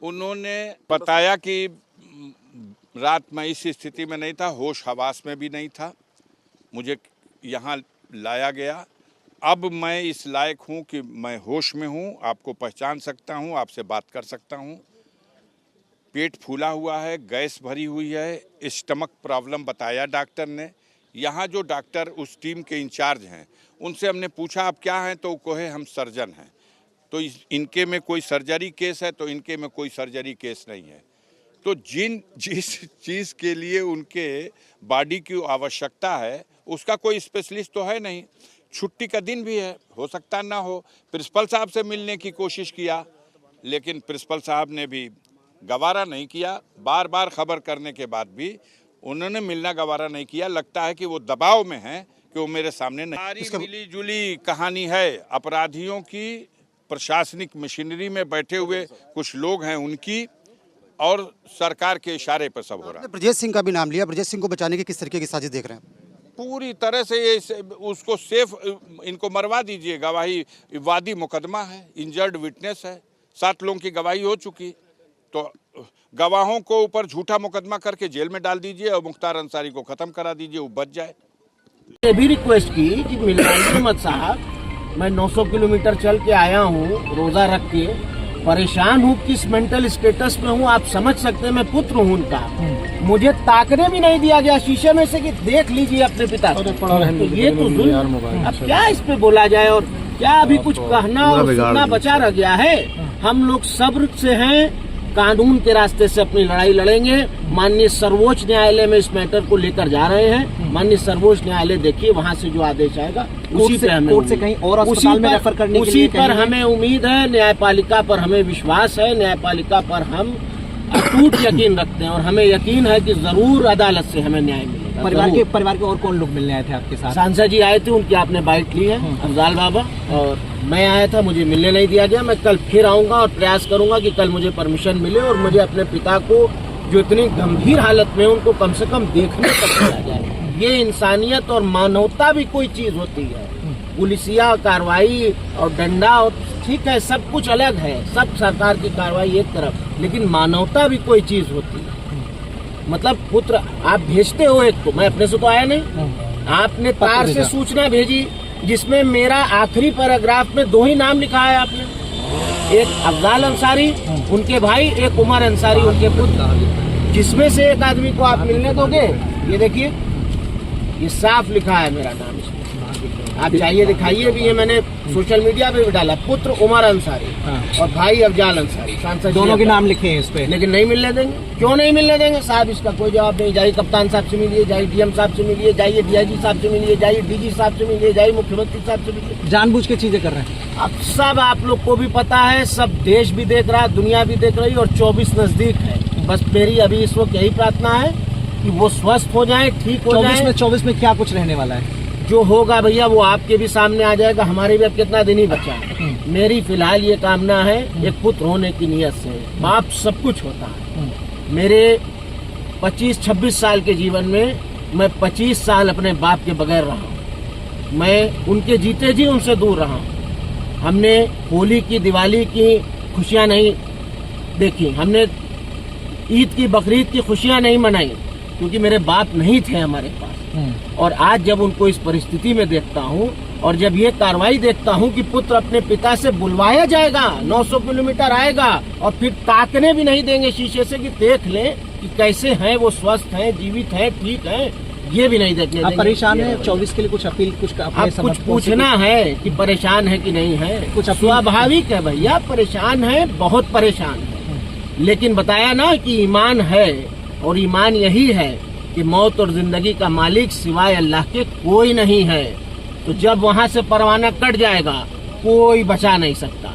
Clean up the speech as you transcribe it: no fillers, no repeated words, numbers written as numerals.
उन्होंने बताया कि रात में इस स्थिति में नहीं था, होश हवास में भी नहीं था, मुझे यहाँ लाया गया। अब मैं इस लायक हूँ कि मैं होश में हूँ, आपको पहचान सकता हूँ, आपसे बात कर सकता हूँ। पेट फूला हुआ है, गैस भरी हुई है, स्टमक प्रॉब्लम बताया डॉक्टर ने। यहाँ जो डॉक्टर उस टीम के इंचार्ज हैं उनसे हमने पूछा आप क्या हैं, तो कहे हम सर्जन हैं। तो इनके में कोई सर्जरी केस है, तो इनके में कोई सर्जरी केस नहीं है। तो जिस चीज़ के लिए उनके बॉडी की आवश्यकता है उसका कोई स्पेशलिस्ट तो है नहीं। छुट्टी का दिन भी है, हो सकता ना हो। प्रिंसिपल साहब से मिलने की कोशिश किया, लेकिन प्रिंसिपल साहब ने भी गवारा नहीं किया। बार बार खबर करने के बाद भी उन्होंने मिलना गवारा नहीं किया। लगता है कि वो दबाव में हैं कि वो मेरे सामने नहीं। सारी मिली जुली कहानी है अपराधियों की, प्रशासनिक मशीनरी में बैठे हुए कुछ लोग हैं उनकी, और सरकार के इशारे पर सब हो रहा है। ब्रजेश सिंह का भी नाम लिया, ब्रजेश सिंह को बचाने की किस तरीके की साजिश देख रहे हैं? पूरी तरह से ये उसको सेफ, इनको मरवा दीजिए। गवाही वादी मुकदमा है, इंजर्ड विटनेस है, 7 लोगों की गवाही हो चुकी। तो गवाहों को ऊपर झूठा मुकदमा करके जेल में डाल दीजिए और मुख्तार अंसारी को खत्म करा दीजिए, वो बच जाए। ये भी रिक्वेस्ट की कि मिलाइए मत साहब, मैं 900 किलोमीटर चल के आया हूँ रोजा रख के, परेशान हूँ, किस मेंटल स्टेटस में हूँ आप समझ सकते हैं। मैं पुत्र हूँ उनका, मुझे ताकने भी नहीं दिया गया शीशे में से कि देख लीजिए अपने पिता को। तो ये तो जुल्म। अब क्या इस पे बोला जाए, और क्या अभी कुछ कहना और सुनना बचा रह गया है? हम लोग सब्र से हैं, कानून के रास्ते से अपनी लड़ाई लड़ेंगे। माननीय सर्वोच्च न्यायालय में इस मैटर को लेकर जा रहे हैं। माननीय सर्वोच्च न्यायालय देखिए वहाँ से जो आदेश आएगा उसी पे हमें कोर्ट से कहीं और अस्पताल में रेफर करने के लिए उसी पर हमें उम्मीद है। न्यायपालिका पर हमें विश्वास है, न्यायपालिका पर हम अटूट यकीन रखते हैं और हमें यकीन है कि जरूर अदालत से हमें न्याय मिलेगा। परिवार के और कौन लोग मिलने आए थे आपके साथ? सांसद जी आए थे, उनकी आपने बाइट ली है, अफजाल बाबा, और मैं आया था, मुझे मिलने नहीं दिया गया। मैं कल फिर आऊंगा और प्रयास करूंगा कि कल मुझे परमिशन मिले और मुझे अपने पिता को जो इतनी गंभीर हालत में उनको कम से कम देखने तक दिया जाए। ये इंसानियत और मानवता भी कोई चीज होती है। पुलिसिया कार्रवाई और डंडा और ठीक है, सब कुछ अलग है, सब सरकार की कार्रवाई एक तरफ, लेकिन मानवता भी कोई चीज होती है। मतलब पुत्र आप भेजते हो एक, तो मैं अपने से तो आया नहीं, आपने तार से सूचना भेजी जिसमें मेरा आखिरी पैराग्राफ में 2 ही नाम लिखा है आपने, एक अफजाल अंसारी उनके भाई, एक उमर अंसारी उनके पुत्र, जिसमें से एक आदमी को आप मिलने दोगे? ये देखिए, ये साफ लिखा है मेरा नाम इसमें, आप चाहिए दिखाइए भी। ये मैंने सोशल मीडिया पे भी डाला, पुत्र उमर अंसारी और भाई अफजाल अंसारी, सांसद दोनों के नाम लिखे हैं इस पे, लेकिन नहीं मिलने देंगे। क्यों नहीं मिलने देंगे साहब? इसका कोई जवाब नहीं। जाइए कप्तान साहब से मिलिए, जाइए डीएम साहब से मिलिए, जाइए डीआईजी साहब से मिलिए, जाइए डीजी साहब से मिलिए, जाइए मुख्यमंत्री साहब से मिलिए। जानबूझ के चीजें कर रहे हैं। अब सब आप लोग को भी पता है, सब देश भी देख रहा है, दुनिया भी देख रही है, और 24 नजदीक है। बस मेरी अभी इस वक्त यही प्रार्थना है कि वो स्वस्थ हो जाए, ठीक हो जाए। 24 में क्या कुछ रहने वाला है? जो होगा भैया वो आपके भी सामने आ जाएगा, हमारे भी अब कितना दिन ही बचा है। मेरी फिलहाल ये कामना है, एक पुत्र होने की नियत से। बाप सब कुछ होता है। मेरे 25-26 साल के जीवन में मैं 25 साल अपने बाप के बगैर रहा हूँ। मैं उनके जीते जी उनसे दूर रहा हूँ। हमने होली की, दिवाली की खुशियाँ नहीं देखी, हमने ईद की, बकरीद की खुशियाँ नहीं मनाई, क्योंकि मेरे बाप नहीं थे हमारे पास। और आज जब उनको इस परिस्थिति में देखता हूँ और जब ये कार्रवाई देखता हूँ कि पुत्र अपने पिता से बुलवाया जाएगा, 900 किलोमीटर आएगा और फिर ताकने भी नहीं देंगे शीशे से कि देख लें कि कैसे हैं वो, स्वस्थ हैं, जीवित हैं, ठीक हैं, ये भी नहीं देखने देंगे। परेशान है 24 के लिए? कुछ अपील, कुछ पूछना है कि परेशान है कि नहीं है? कुछ स्वाभाविक है भैया, परेशान है, बहुत परेशान है, लेकिन बताया ना कि ईमान है, और ईमान यही है कि मौत और जिंदगी का मालिक सिवाय अल्लाह के कोई नहीं है। तो जब वहां से परवाना कट जाएगा कोई बचा नहीं सकता।